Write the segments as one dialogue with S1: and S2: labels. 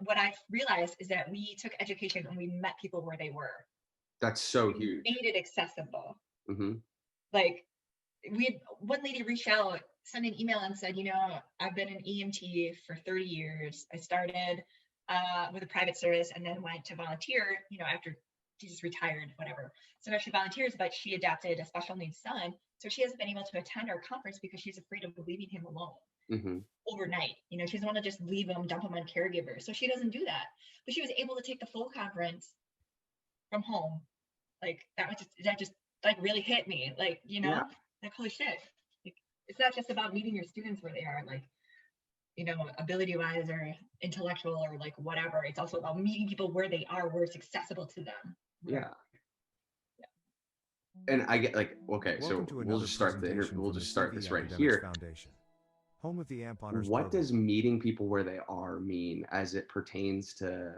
S1: what I realized is that we took education and we met people where they were.
S2: That's so
S1: We
S2: huge.
S1: made it accessible.
S2: Mm-hmm.
S1: Like one lady reached out, sent an email and said, I've been an EMT for 30 years. I started with a private service and then went to volunteer, after she just retired, whatever. So now she volunteers, but she adopted a special needs son. So she hasn't been able to attend our conference because she's afraid of leaving him alone.
S2: Mm-hmm.
S1: Overnight. She doesn't want to just leave him, dump him on caregivers. So she doesn't do that. But she was able to take the full conference from home. Like that just like really hit me. Like,
S2: Yeah.
S1: like holy shit. Like, it's not just about meeting your students where they are, like, ability wise or intellectual or like whatever. It's also about meeting people where they are, where it's accessible to them.
S2: Yeah. And I get like, okay,
S3: Welcome
S2: so we'll just start this right here.
S3: Foundation, home of the AMP Honors
S2: What
S3: program.
S2: does meeting people where they are mean as it pertains to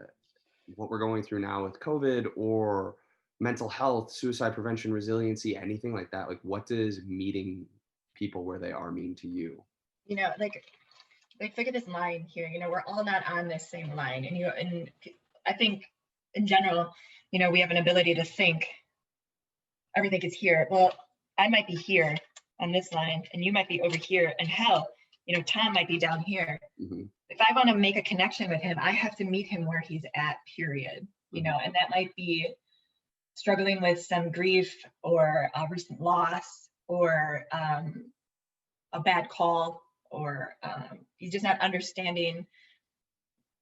S2: what we're going through now with COVID or mental health, suicide prevention, resiliency, anything like that? Like, what does meeting people where they are mean to you?
S1: Like look at this line here. We're all not on this same line, and I think in general, we have an ability to think everything is here. Well, I might be here on this line and you might be over here, and hell, Tom might be down here.
S2: Mm-hmm.
S1: If I want to make a connection with him, I have to meet him where he's at, period. And that might be struggling with some grief or a recent loss or a bad call, or he's just not understanding,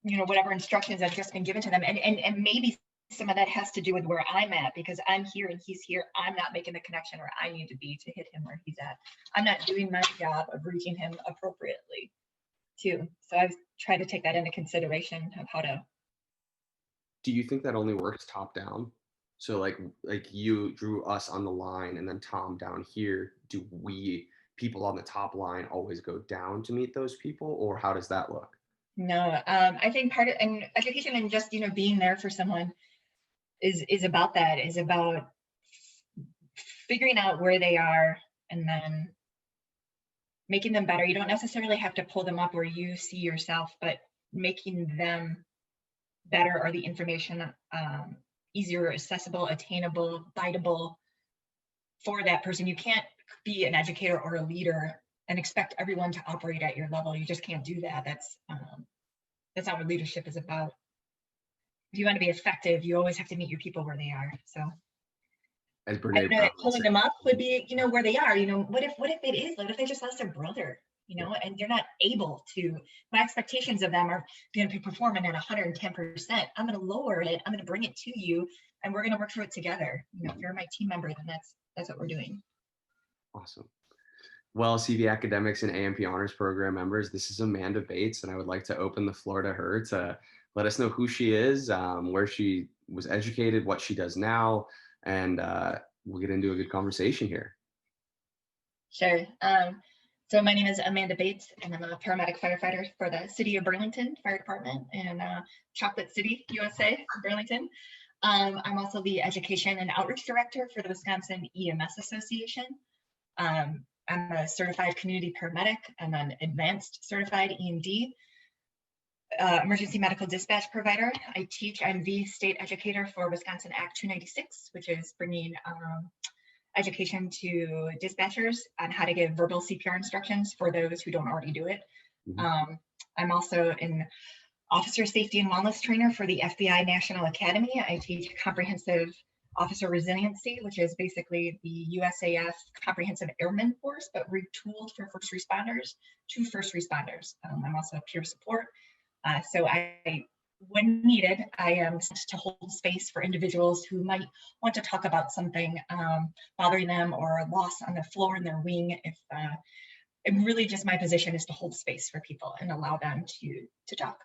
S1: whatever instructions have just been given to them. And maybe some of that has to do with where I'm at, because I'm here and he's here. I'm not making the connection where I need to be to hit him where he's at. I'm not doing my job of reaching him appropriately too. So I've tried to take that into consideration of how to.
S2: Do you think that only works top down? So like you drew us on the line and then Tom down here. Do we people on the top line always go down to meet those people, or how does that look?
S1: No, I think part of and education and just being there for someone is about that, is about figuring out where they are and then making them better. You don't necessarily have to pull them up where you see yourself, but making them better, or the information easier, accessible, attainable, biteable for that person. You can't be an educator or a leader and expect everyone to operate at your level. You just can't do that. That's not what leadership is about. If you want to be effective, you always have to meet your people where they are. So
S2: as Brene
S1: Brown, pulling them up would be, where they are. What if it is? What if they just lost their brother? And they're not able to. My expectations of them are going to be performing at 110%. I'm going to lower it. I'm going to bring it to you, and we're going to work through it together. If you're my team member, then that's what we're doing.
S2: Awesome. Well, CV Academics and AMP Honors Program members, this is Amanda Bates, and I would like to open the floor to her to let us know who she is, where she was educated, what she does now, and we'll get into a good conversation here.
S1: Sure. So my name is Amanda Bates, and I'm a paramedic firefighter for the City of Burlington Fire Department in Chocolate City, USA, Burlington. I'm also the Education and Outreach Director for the Wisconsin EMS Association. I'm a certified community paramedic. I'm an advanced certified EMD, emergency medical dispatch provider. I teach. I'm the state educator for Wisconsin Act 296, which is bringing education to dispatchers on how to give verbal CPR instructions for those who don't already do it. Mm-hmm. I'm also an officer safety and wellness trainer for the FBI National Academy. I teach comprehensive officer resiliency, which is basically the USAF Comprehensive Airman Force, but retooled for first responders to first responders. I'm also a peer support. So when needed, I am sent to hold space for individuals who might want to talk about something bothering them or a loss on the floor in their wing. If and really just my position is to hold space for people and allow them to talk.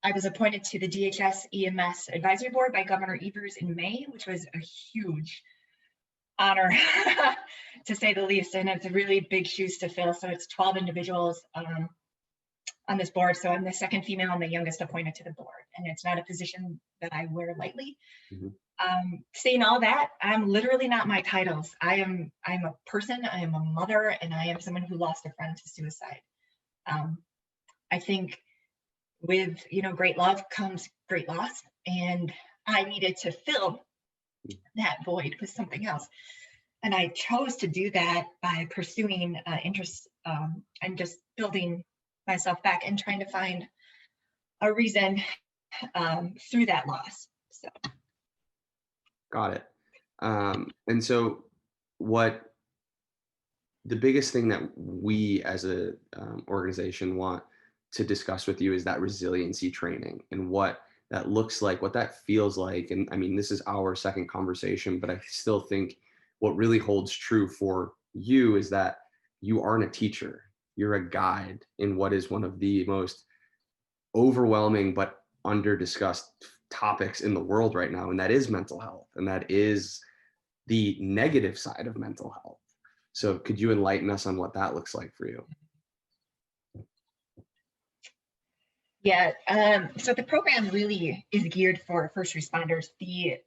S1: I was appointed to the DHS EMS Advisory Board by Governor Evers in May, which was a huge honor to say the least, and it's a really big shoes to fill. So it's 12 individuals on this board. So I'm the second female and the youngest appointed to the board, and it's not a position that I wear lightly. Mm-hmm. Saying all that, I'm literally not my titles. I'm a person, I am a mother, and I am someone who lost a friend to suicide. I think with, great love comes great loss. And I needed to fill that void with something else. And I chose to do that by pursuing interests and just building myself back and trying to find a reason through that loss. So.
S2: Got it. And so what the biggest thing that we as a organization want to discuss with you is that resiliency training and what that looks like, what that feels like. And I mean, this is our second conversation, but I still think what really holds true for you is that you aren't a teacher. You're a guide in what is one of the most overwhelming but under discussed topics in the world right now, and that is mental health, and that is the negative side of mental health. So could you enlighten us on what that looks like for you?
S1: Yeah, so the program really is geared for first responders. The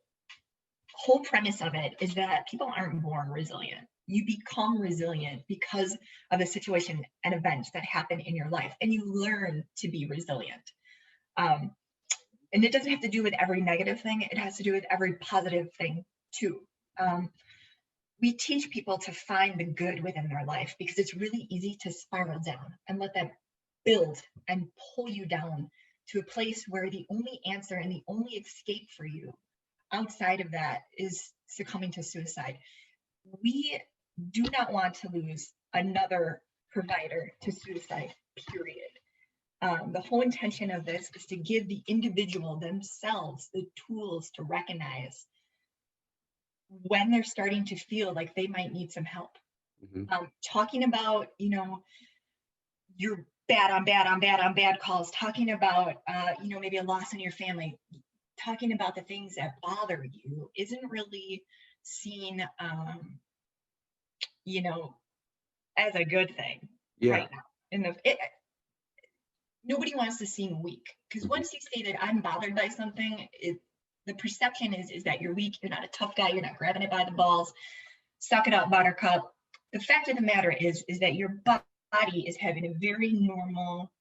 S1: whole premise of it is that people aren't born resilient. You become resilient because of the situation and events that happen in your life, and you learn to be resilient. And it doesn't have to do with every negative thing. It has to do with every positive thing too. We teach people to find the good within their life because it's really easy to spiral down and let that build and pull you down to a place where the only answer and the only escape for you outside of that is succumbing to suicide. We do not want to lose another provider to suicide, period. The whole intention of this is to give the individual themselves the tools to recognize when they're starting to feel like they might need some help. Talking about, your bad on bad calls, talking about, maybe a loss in your family, talking about the things that bother you isn't really seen, as a good thing right now. Nobody wants to seem weak, because once you say that I'm bothered by something, the perception is that you're weak, you're not a tough guy, you're not grabbing it by the balls, suck it up, buttercup. The fact of the matter is that your body is having a very normal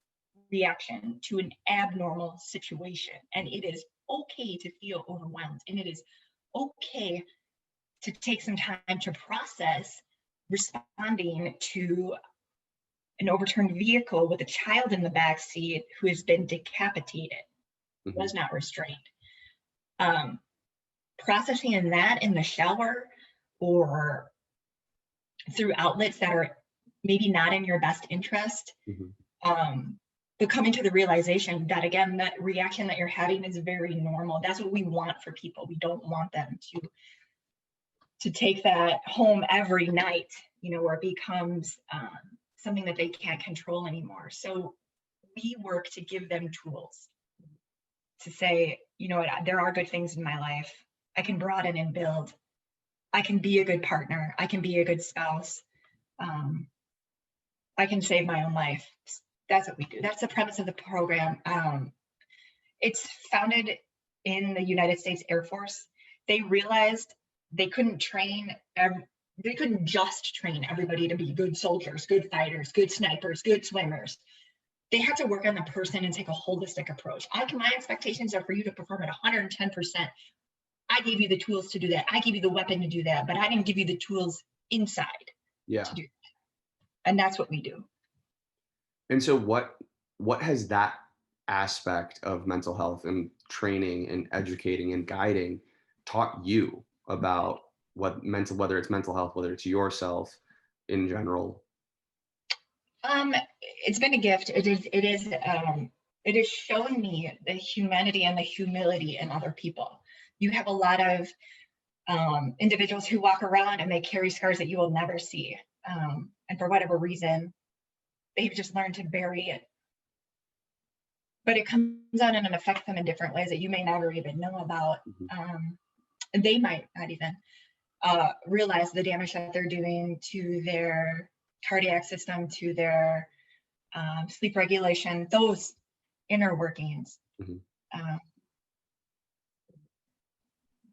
S1: reaction to an abnormal situation, and it is okay to feel overwhelmed, and it is okay to take some time to process responding to an overturned vehicle with a child in the back seat who has been decapitated, was not restrained. Processing that in the shower or through outlets that are maybe not in your best interest, but coming to the realization that, again, that reaction that you're having is very normal. That's what we want for people. We don't want them to take that home every night, where it becomes something that they can't control anymore. So we work to give them tools to say, there are good things in my life. I can broaden and build. I can be a good partner. I can be a good spouse. I can save my own life. That's what we do. That's the premise of the program. It's founded in the United States Air Force. They realized they couldn't just train everybody to be good soldiers, good fighters, good snipers, good swimmers. They have to work on the person and take a holistic approach. My expectations are for you to perform at 110%. I gave you the tools to do that. I gave you the weapon to do that, but I didn't give you the tools inside to do that. And that's what we do.
S2: And so what has that aspect of mental health and training and educating and guiding taught you about whether it's mental health, whether it's yourself in general?
S1: It's been a gift. It is showing me the humanity and the humility in other people. You have a lot of individuals who walk around and they carry scars that you will never see. And for whatever reason, they've just learned to bury it. But it comes out and it affects them in different ways that you may never even know about. And they might not even realize the damage that they're doing to their cardiac system, to their sleep regulation, those inner workings.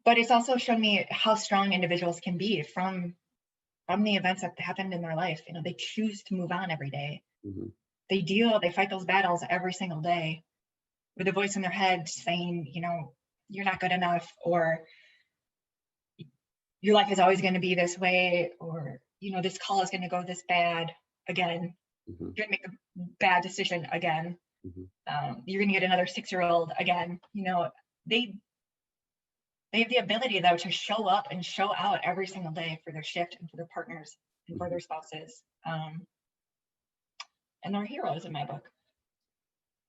S1: But it's also shown me how strong individuals can be from the events that happened in their life. They choose to move on every day. They fight those battles every single day. with a voice in their head saying, you're not good enough, or your life is always going to be this way, or, this call is going to go this bad again.
S2: Mm-hmm.
S1: You're going to make a bad decision again.
S2: Mm-hmm.
S1: You're going to get another 6-year-old again. They have the ability, though, to show up and show out every single day for their shift and for their partners and for their spouses. And they're heroes in my book.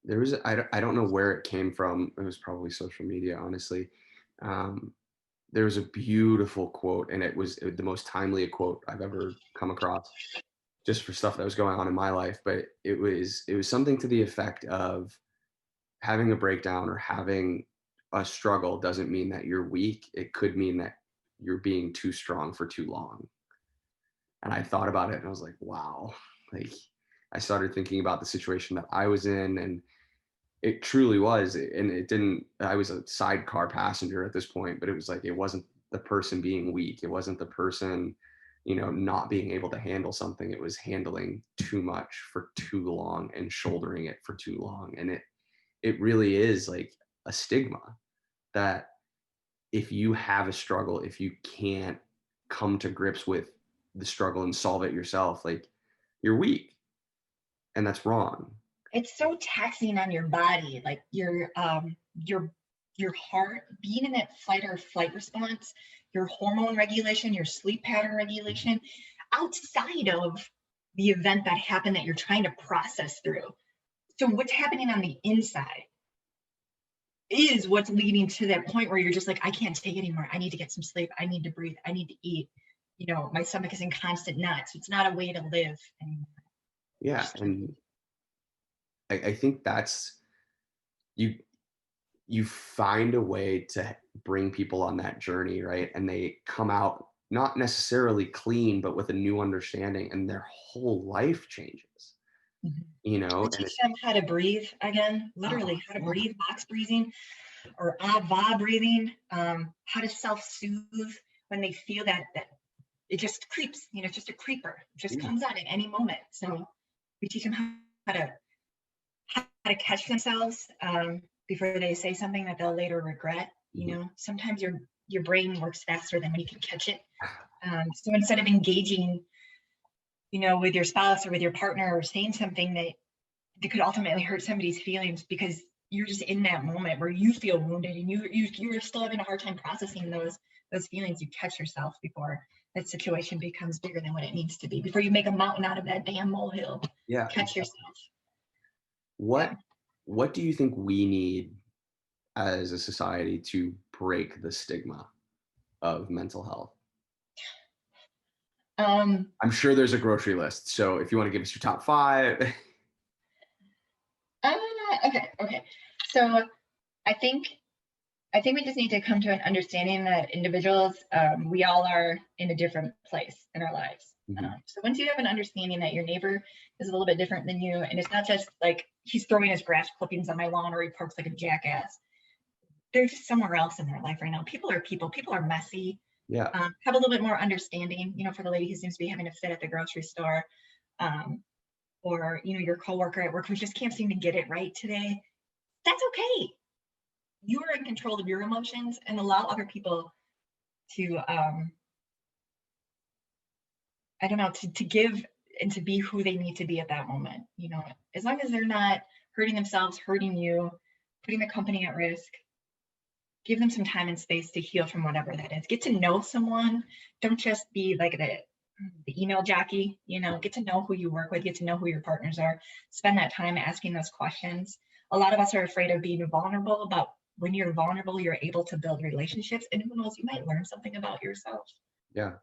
S2: There was, I don't know where it came from. It was probably social media, honestly. There was a beautiful quote, and it was the most timely quote I've ever come across, just for stuff that was going on in my life. But it was something to the effect of, having a breakdown or having a struggle doesn't mean that you're weak. It could mean that you're being too strong for too long. And I thought about it and I was like, wow. Like, I started thinking about the situation that I was in, and it truly was. And it didn't, I was a sidecar passenger at this point, but it was like, it wasn't the person being weak. It wasn't the person, not being able to handle something. It was handling too much for too long and shouldering it for too long. And it really is like a stigma that if you have a struggle, if you can't come to grips with the struggle and solve it yourself, like, you're weak. And that's wrong.
S1: It's so taxing on your body, like your heart being in that fight or flight response, your hormone regulation, your sleep pattern regulation, outside of the event that happened that you're trying to process through. So what's happening on the inside is what's leading to that point where you're just like, I can't take it anymore. I need to get some sleep. I need to breathe. I need to eat. My stomach is in constant knots. It's not a way to live anymore.
S2: Yeah. And I think that's, you find a way to bring people on that journey, right? And they come out not necessarily clean, but with a new understanding, and their whole life changes.
S1: To teach them how to breathe again, literally how to breathe, box breathing or va breathing, how to self-soothe when they feel that it just creeps, it's just a creeper. It just comes out at any moment. So we teach them how to catch themselves before they say something that they'll later regret. Sometimes your brain works faster than when you can catch it. So instead of engaging, with your spouse or with your partner, or saying something that could ultimately hurt somebody's feelings because you're just in that moment where you feel wounded and you're still having a hard time processing those feelings, you catch yourself before that situation becomes bigger than what it needs to be, before you make a mountain out of that damn molehill.
S2: Yeah.
S1: Catch yourself.
S2: What do you think we need as a society to break the stigma of mental health? I'm sure there's a grocery list. So if you want to give us your top 5.
S1: Okay. So I think we just need to come to an understanding that individuals, we all are in a different place in our lives. So once you have an understanding that your neighbor is a little bit different than you, and it's not just like he's throwing his grass clippings on my lawn or he parks like a jackass. They're just somewhere else in their life right now. People are messy.
S2: Yeah.
S1: Have a little bit more understanding, for the lady who seems to be having a fit at the grocery store, or, your coworker at work who just can't seem to get it right today. That's okay. You are in control of your emotions, and allow other people to, to give and to be who they need to be at that moment. As long as they're not hurting themselves, hurting you, putting the company at risk, give them some time and space to heal from whatever that is. Get to know someone. Don't just be like the email jockey, get to know who you work with, get to know who your partners are, spend that time asking those questions. A lot of us are afraid of being vulnerable, but when you're vulnerable, you're able to build relationships, and who knows, you might learn something about yourself.
S2: Yeah.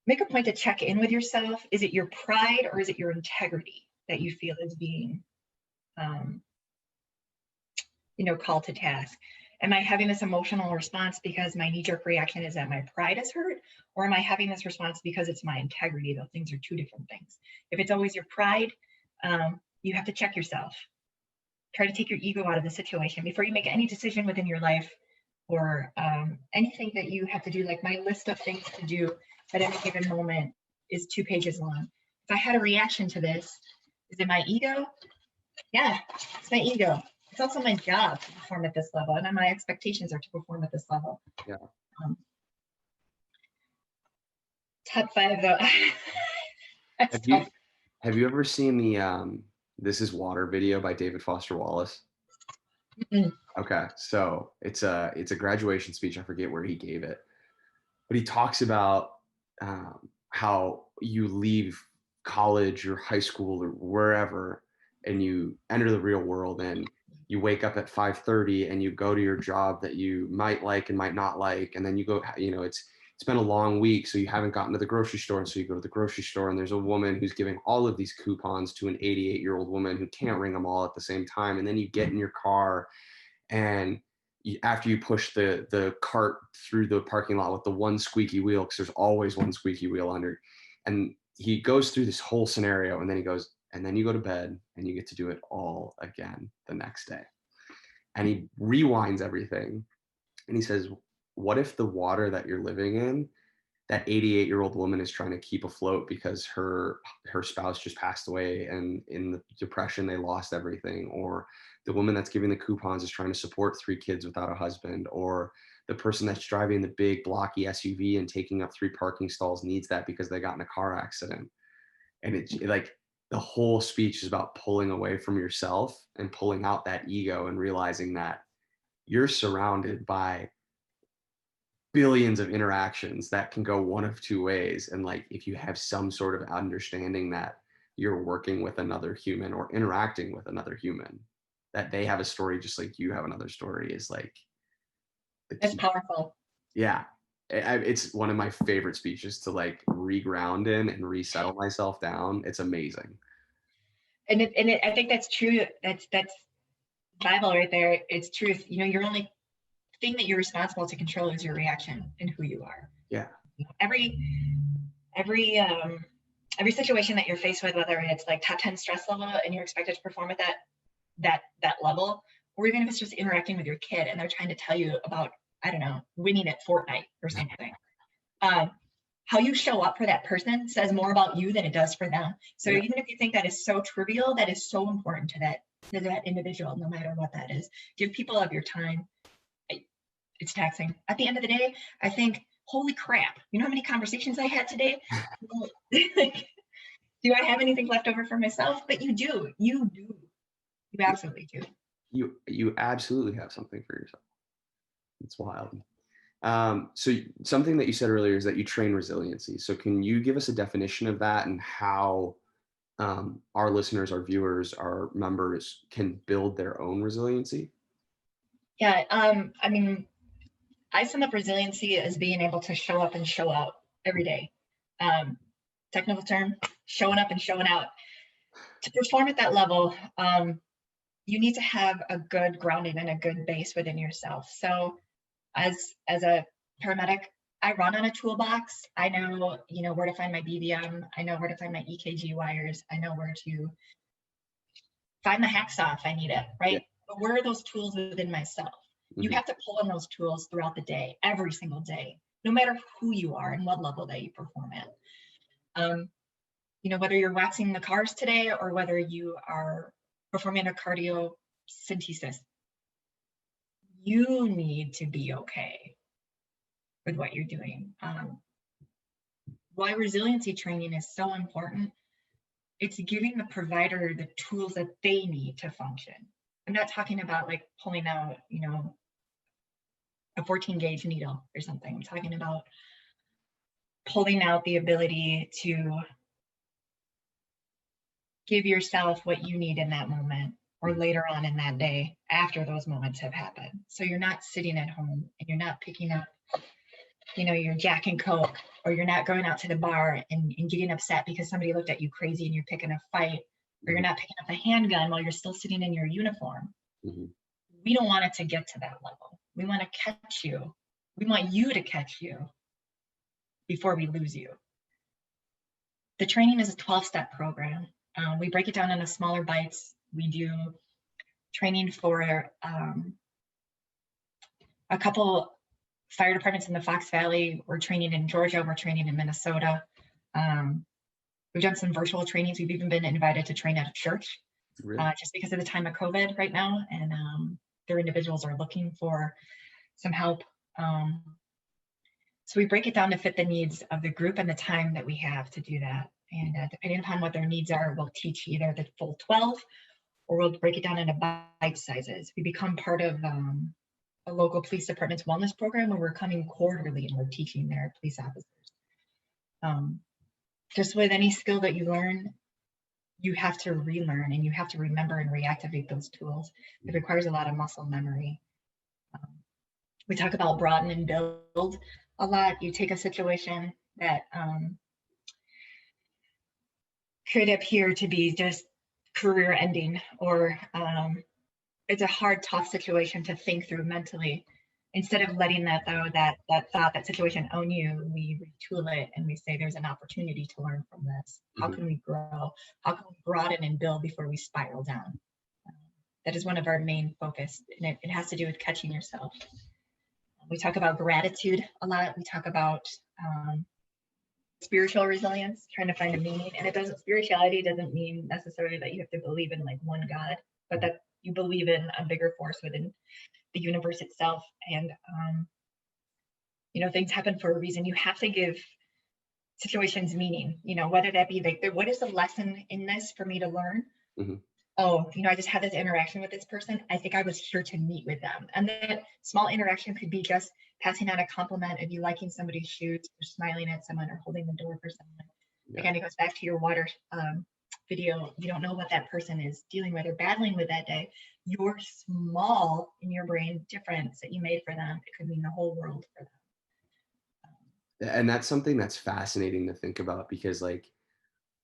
S1: Make a point to check in with yourself. Is it your pride or is it your integrity that you feel is being called to task? Am I having this emotional response because my knee-jerk reaction is that my pride is hurt? Or am I having this response because it's my integrity? Those things are two different things. If it's always your pride, you have to check yourself. Try to take your ego out of the situation before you make any decision within your life, or anything that you have to do. Like, my list of things to do at any given moment is 2 pages long. If I had a reaction to this, is it my ego? Yeah, it's my ego. It's also my job to perform at this level, and my expectations are to perform at this level.
S2: Yeah.
S1: Top 5 though. That's
S2: Have you
S1: tough.
S2: have you ever seen the This Is Water video by David Foster Wallace?
S1: Mm-mm.
S2: Okay, so it's a graduation speech. I forget where he gave it, but he talks about how you leave college or high school or wherever, and you enter the real world, and you wake up at 5:30 and you go to your job that you might like and might not like, and then you go, it's been a long week, so you haven't gotten to the grocery store, and so you go to the grocery store, and there's a woman who's giving all of these coupons to an 88-year-old woman who can't ring them all at the same time, and then you get in your car, and after you push the cart through the parking lot with the one squeaky wheel, because there's always one squeaky wheel under, and he goes through this whole scenario, and then he goes, and then you go to bed and you get to do it all again the next day, and he rewinds everything, and he says, what if the water that you're living in, that 88-year-old woman is trying to keep afloat because her spouse just passed away, and in the depression they lost everything, or the woman that's giving the coupons is trying to support 3 kids without a husband, or the person that's driving the big blocky SUV and taking up 3 parking stalls needs that because they got in a car accident. And it's like the whole speech is about pulling away from yourself and pulling out that ego and realizing that you're surrounded by billions of interactions that can go one of 2 ways. And like, if you have some sort of understanding that you're working with another human or interacting with another human, that they have a story just like you have another story, is like the
S1: That's
S2: key.
S1: powerful.
S2: Yeah. It's one of my favorite speeches to like reground in and resettle myself down. It's amazing.
S1: And I think that's true. That's Bible right there. It's truth. Your only thing that you're responsible to control is your reaction and who you are.
S2: Yeah.
S1: Every situation that you're faced with, whether it's like top 10 stress level and you're expected to perform at that level, or even if it's just interacting with your kid and they're trying to tell you about, I don't know, winning at Fortnite or something. How you show up for that person says more about you than it does for them. So
S2: Yeah.
S1: even if you think that is so trivial, that is so important to that individual, no matter what that is. Give people of your time. It's taxing. At the end of the day, I think, holy crap, you know how many conversations I had today? Do I have anything left over for myself? But you do. You absolutely do.
S2: You absolutely have something for yourself. It's wild. So something that you said earlier is that you train resiliency. So can you give us a definition of that and how our listeners, our viewers, our members can build their own resiliency?
S1: Yeah. I mean, I sum up resiliency as being able to show up and show out every day. Technical term, showing up and showing out. To perform at that level, you need to have a good grounding and a good base within yourself. So as a paramedic, I run on a toolbox. I know, where to find my BVM. I know where to find my EKG wires. I know where to find the hacksaw if I need it, right?
S2: Yeah.
S1: But where are those tools within myself?
S2: Mm-hmm.
S1: You have to pull on those tools throughout the day, every single day, no matter who you are and what level that you perform at. Whether you're waxing the cars today or whether you are performing a cardiocentesis, you need to be okay with what you're doing. Why resiliency training is so important, it's giving the provider the tools that they need to function. I'm not talking about like pulling out, a 14 gauge needle or something. I'm talking about pulling out the ability to give yourself what you need in that moment or later on in that day after those moments have happened. So you're not sitting at home and you're not picking up, your Jack and Coke, or you're not going out to the bar and getting upset because somebody looked at you crazy and you're picking a fight, or you're not picking up a handgun while you're still sitting in your uniform.
S2: Mm-hmm.
S1: We don't want it to get to that level. We want to catch you. We want you to catch you before we lose you. The training is a 12-step program. We break it down into smaller bites. We do training for a couple fire departments in the Fox Valley. We're training in Georgia. We're training in Minnesota. We've done some virtual trainings. We've even been invited to train at a church.
S2: Really?
S1: just because of the time of COVID right now, and their individuals are looking for some help. So we break it down to fit the needs of the group and the time that we have to do that. And depending upon what their needs are, we'll teach either the full 12 or we'll break it down into bite sizes. We become part of a local police department's wellness program where we're coming quarterly and we're teaching their police officers. Just with any skill that you learn, you have to relearn and you have to remember and reactivate those tools. It requires a lot of muscle memory. We talk about broaden and build a lot. You take a situation that could appear to be just career ending, or it's a hard, tough situation to think through mentally. Instead of letting that thought, that situation own you, we retool it and we say there's an opportunity to learn from this. How can we grow? How can we broaden and build before we spiral down? That is one of our main focus, and it has to do with catching yourself. We talk about gratitude a lot. We talk about spiritual resilience, trying to find a meaning. And spirituality doesn't mean necessarily that you have to believe in like one God, but that you believe in a bigger force within the universe itself. And things happen for a reason. You have to give situations meaning, whether that be like, what is the lesson in this for me to learn? Oh, I just had this interaction with this person. I think I was here to meet with them. And that small interaction could be just passing on a compliment of you liking somebody's shoes, or smiling at someone, or holding the door for someone. Yeah. Again, it goes back to your water video. You don't know what that person is dealing with or battling with that day. Your small, in your brain, difference that you made for them, it could mean the whole world for them.
S2: And that's something that's fascinating to think about, because like,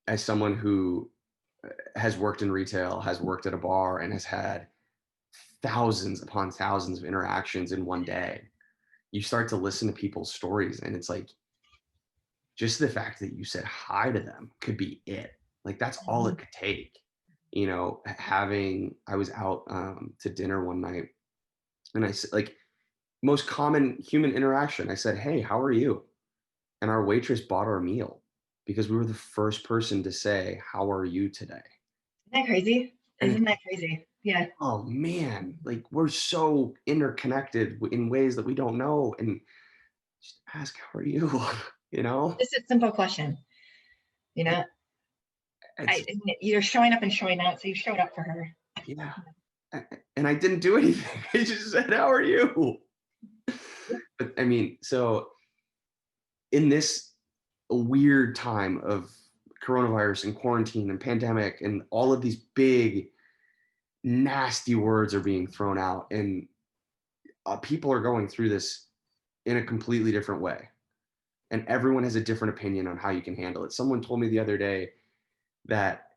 S2: as someone who has worked in retail, has worked at a bar, and has had thousands upon thousands of interactions in one day, you start to listen to people's stories, and it's like, just the fact that you said hi to them could be it. Like, that's all it could take. I was out to dinner one night, and I said, like, most common human interaction, I said, "Hey, how are you?" And our waitress bought our meal because we were the first person to say, "How are you today?"
S1: Isn't that crazy? Isn't that crazy? Yeah.
S2: Oh man, like, we're so interconnected in ways that we don't know. And just ask, "How are you?"
S1: Just a simple question. You're showing up and showing out, so you showed up for her.
S2: Yeah. And I didn't do anything. I just said, "How are you?" But I mean, so in this weird time of coronavirus and quarantine and pandemic and all of these big nasty words are being thrown out, and people are going through this in a completely different way, and everyone has a different opinion on how you can handle it. Someone told me the other day that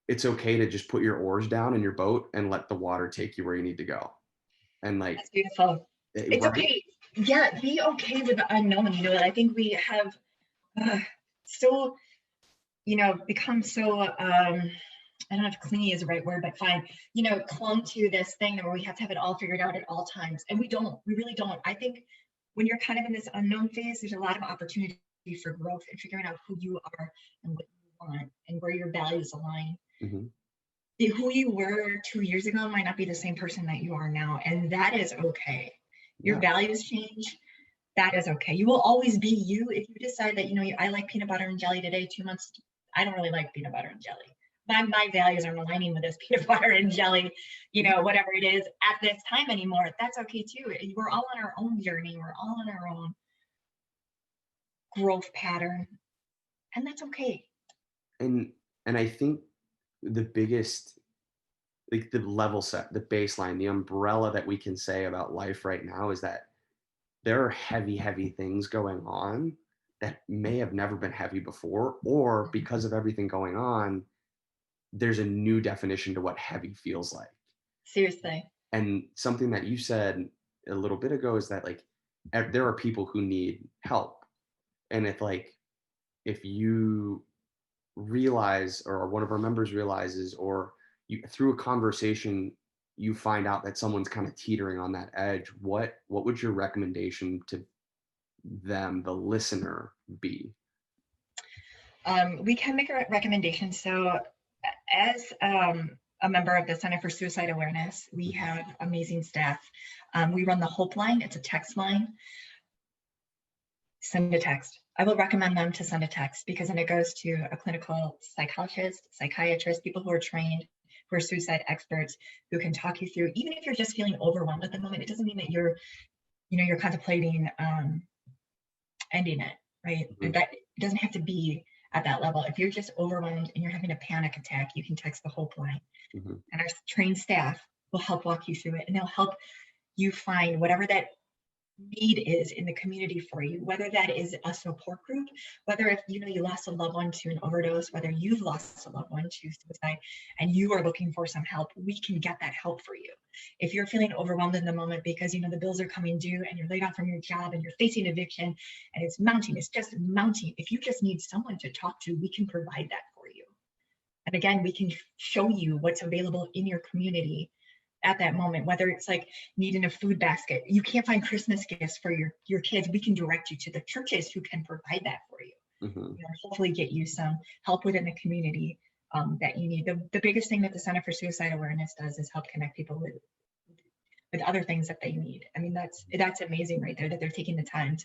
S2: it's okay to just put your oars down in your boat and let the water take you where you need to go. And like,
S1: that's beautiful. It's right? Okay. Yeah, be okay with the unknown. I think we have so become so I don't know if clingy is the right word, but fine, clung to this thing where we have to have it all figured out at all times. And we really don't. I think when you're kind of in this unknown phase, there's a lot of opportunity for growth and figuring out who you are and what you want and where your values align. Who you were 2 years ago might not be the same person that you are now. And that is okay. Your values change. That is okay. You will always be you. If you decide that, I like peanut butter and jelly today, 2 months, I don't really like peanut butter and jelly. My values aren't aligning with this peanut butter and jelly, whatever it is at this time anymore. That's okay too. We're all on our own journey. We're all on our own growth pattern. And that's okay.
S2: And I think the biggest, like, the level set, the baseline, the umbrella that we can say about life right now is that there are heavy, heavy things going on that may have never been heavy before, or because of everything going on, there's a new definition to what heavy feels like.
S1: Seriously.
S2: And something that you said a little bit ago is that, like, there are people who need help. And if you realize, or one of our members realizes, or through a conversation, you find out that someone's kind of teetering on that edge, what would your recommendation to them, the listener, be?
S1: We can make a recommendation. So as a member of the Center for Suicide Awareness. We have amazing staff. We run the Hope line. It's a text line. Send a text. I will recommend them to send a text because then it goes to a clinical psychologist, psychiatrist, people who are trained, who are suicide experts, who can talk you through. Even if you're just feeling overwhelmed at the moment, it doesn't mean that you're contemplating ending it, right? That it doesn't have to be at that level. If you're just overwhelmed and you're having a panic attack, you can text the Hope line, and our trained staff will help walk you through it, and they'll help you find whatever that need is in the community for you, whether that is a support group, whether if you lost a loved one to an overdose, whether you've lost a loved one to suicide and you are looking for some help, we can get that help for you. If you're feeling overwhelmed in the moment because the bills are coming due and you're laid off from your job and you're facing eviction and it's just mounting, if you just need someone to talk to, we can provide that for you. And again, we can show you what's available in your community at that moment, whether it's like needing a food basket. You can't find Christmas gifts for your kids. We can direct you to the churches who can provide that for you. Hopefully get you some help within the community that you need. The biggest thing that the Center for Suicide Awareness does is help connect people with other things that they need. I mean, that's amazing right there, that they're taking the time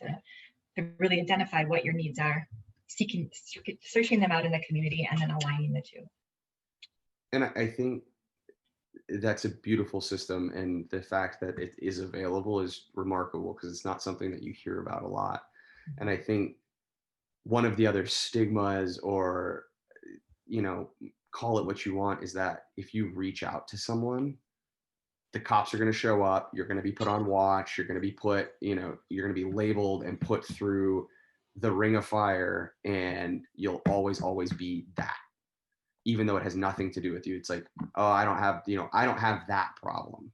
S1: to really identify what your needs are, searching them out in the community, and then aligning the two.
S2: And I think that's a beautiful system, and the fact that it is available is remarkable because it's not something that you hear about a lot. And I think one of the other stigmas, or call it what you want, is that if you reach out to someone, the cops are going to show up, you're going to be put on watch, you're going to be put, you're going to be labeled and put through the ring of fire, and you'll always be that, even though it has nothing to do with you. It's like, oh, I don't have that problem.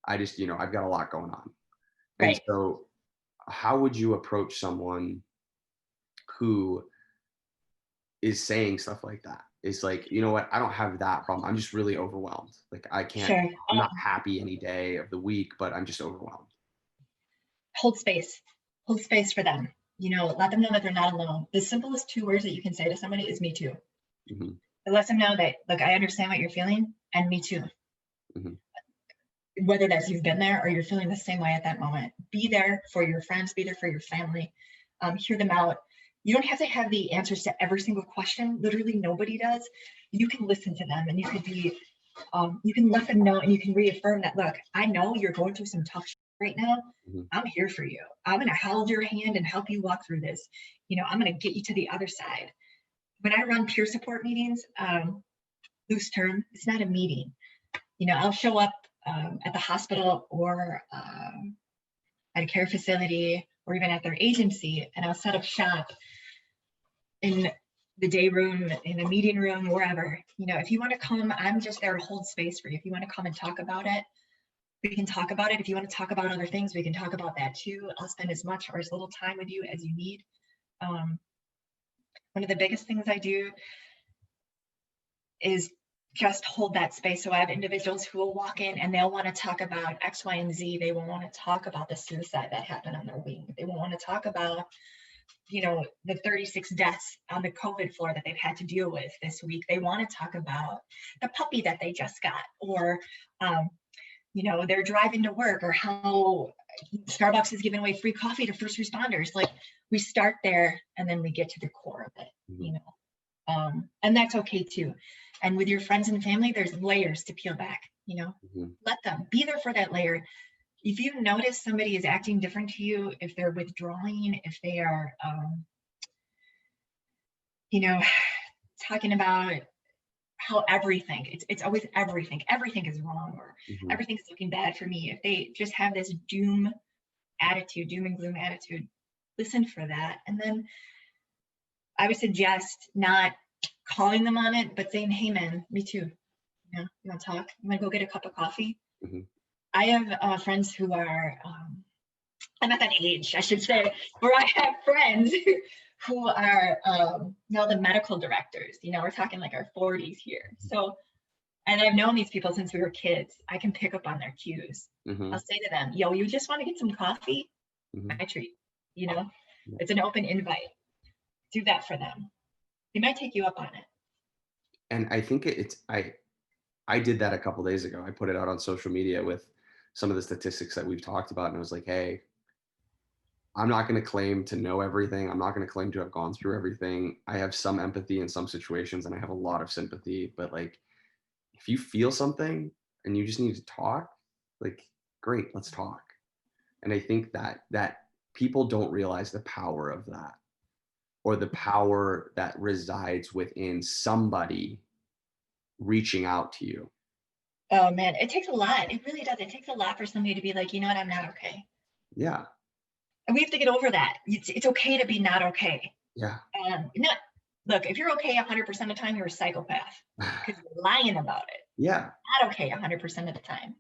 S2: I just, I've got a lot going on. And
S1: Right.
S2: so how would you approach someone who is saying stuff like that? It's like, you know what, I don't have that problem. I'm just really overwhelmed. Like I can't,
S1: Sure.
S2: I'm not happy any day of the week, but I'm just overwhelmed.
S1: Hold space for them. Let them know that they're not alone. The simplest 2 words that you can say to somebody is "me too." It lets them know that, look, I understand what you're feeling, and me too. Whether that's you've been there or you're feeling the same way at that moment. Be there for your friends, be there for your family, hear them out. You don't have to have the answers to every single question. Literally nobody does. You can listen to them, and you can let them know, and you can reaffirm that, look, I know you're going through some tough shit right now. I'm here for you. I'm going to hold your hand and help you walk through this. I'm going to get you to the other side. When I run peer support meetings, loose term, it's not a meeting. I'll show up at the hospital or at a care facility or even at their agency, and I'll set up shop in the day room, in a meeting room, wherever. If you want to come, I'm just there to hold space for you. If you want to come and talk about it, we can talk about it. If you want to talk about other things, we can talk about that too. I'll spend as much or as little time with you as you need. One of the biggest things I do is just hold that space. So I have individuals who will walk in and they'll want to talk about X, Y, and Z. They will want to talk about the suicide that happened on their wing. They will want to talk about, the 36 deaths on the COVID floor that they've had to deal with this week. They want to talk about the puppy that they just got, or, they're driving to work, or how Starbucks is giving away free coffee to first responders. Like, we start there and then we get to the core of it, and that's okay too. And with your friends and family, there's layers to peel back, let them be there for that layer. If you notice somebody is acting different to you, if they're withdrawing, if they are, talking about how it's always everything is wrong, or everything's looking bad for me. If they just have this doom and gloom attitude, listen for that. And then I would suggest not calling them on it, but saying, hey man, me too. You want to talk? You want to go get a cup of coffee? I have friends who are, I'm at that age, I should say, where I have friends who are now the medical directors. We're talking like our 40s here. So, and I've known these people since we were kids. I can pick up on their cues. I'll say to them, yo, you just want to get some coffee? I treat, it's an open invite. Do that for them. They might take you up on it.
S2: And I think I did that a couple days ago. I put it out on social media with some of the statistics that we've talked about. And I was like, hey, I'm not going to claim to know everything. I'm not going to claim to have gone through everything. I have some empathy in some situations and I have a lot of sympathy. But like, if you feel something and you just need to talk, like, great, let's talk. And I think that people don't realize the power of that, or the power that resides within somebody reaching out to you.
S1: Oh man, it takes a lot. It really does. It takes a lot for somebody to be like, you know what, I'm not okay.
S2: Yeah.
S1: And we have to get over that. It's okay to be not okay.
S2: Yeah.
S1: Look, if you're okay 100% of the time, you're a psychopath because you're lying about it.
S2: Yeah.
S1: Not okay 100% of the time.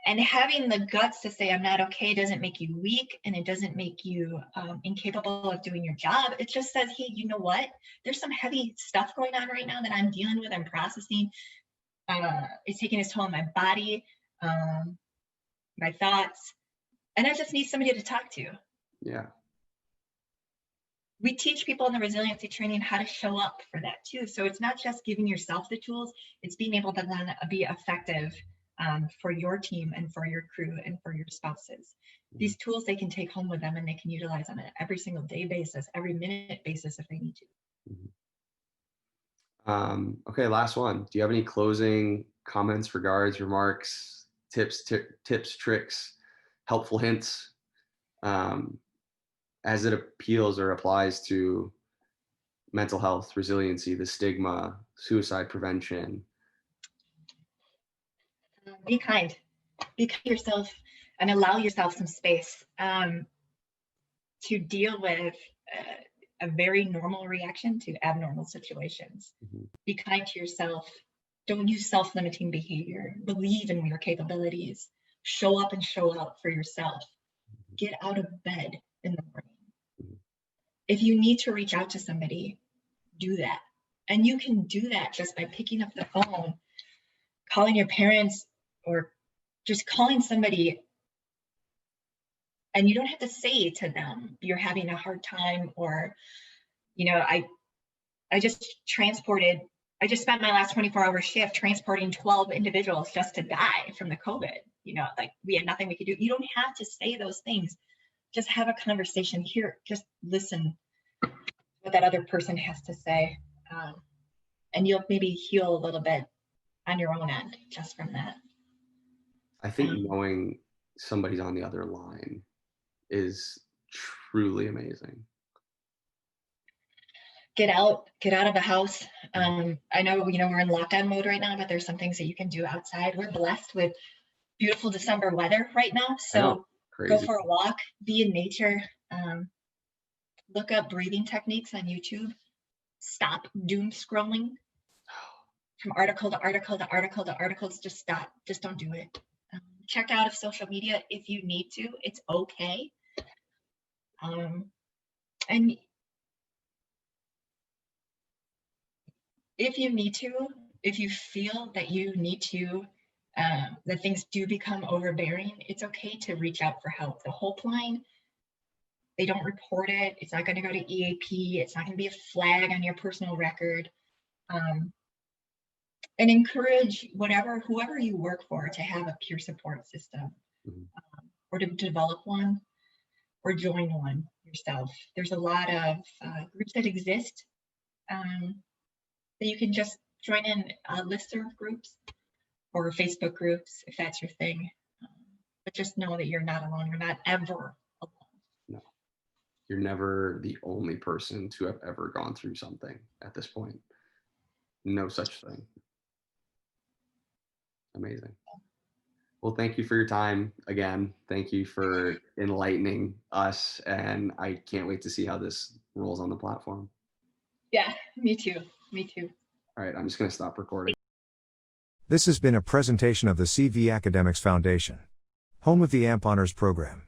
S1: And having the guts to say I'm not okay doesn't make you weak, and it doesn't make you incapable of doing your job. It just says, hey, you know what? There's some heavy stuff going on right now that I'm dealing with, I'm processing. It's taking its toll on my body, my thoughts, and I just need somebody to talk to.
S2: Yeah.
S1: We teach people in the resiliency training how to show up for that too. So it's not just giving yourself the tools, it's being able to then be effective for your team and for your crew and for your spouses. These tools they can take home with them and they can utilize on an every single day basis, every minute basis if they need to.
S2: Okay, last one. Do you have any closing comments, regards, remarks, tips, tricks, helpful hints as it appeals or applies to mental health, resiliency, the stigma, suicide prevention?
S1: Be kind. Be kind to yourself and allow yourself some space to deal with a very normal reaction to abnormal situations. Be kind to yourself. Don't use self-limiting behavior. Believe in your capabilities. Show up and show out for yourself. Get out of bed in the morning. If you need to reach out to somebody, do that. And you can do that just by picking up the phone, calling your parents, or just calling somebody. And you don't have to say to them, you're having a hard time, or, you know, I just spent my last 24-hour shift transporting 12 individuals just to die from the COVID. You know, like we had nothing we could do. You don't have to say those things. Just have a conversation here. Just listen to what that other person has to say. And you'll maybe heal a little bit on your own end just from that.
S2: I think knowing somebody's on the other line is truly amazing.
S1: Get out of the house. I know, we're in lockdown mode right now, but there's some things that you can do outside. We're blessed with beautiful December weather right now. So go for a walk, be in nature, look up breathing techniques on YouTube, stop doom scrolling from article to article to article to articles. Just stop, just don't do it. Check out of social media if you need to, it's okay. And if you need to, if you feel that you need to, that things do become overbearing, it's okay to reach out for help. The Hope line, they don't report it. It's not going to go to EAP. It's not going to be a flag on your personal record. And encourage whoever you work for to have a peer support system, or to develop one or join one yourself. There's a lot of groups that exist that you can just join in, listserv groups or Facebook groups if that's your thing. But just know that you're not alone. You're not ever alone.
S2: No, you're never the only person to have ever gone through something at this point. No such thing. Amazing. Well, thank you for your time again. Thank you for enlightening us, and I can't wait to see how this rolls on the platform.
S1: Yeah, me too.
S2: All right, I'm just going to stop recording.
S3: This has been a presentation of the CV Academics Foundation, home of the AMP Honors Program.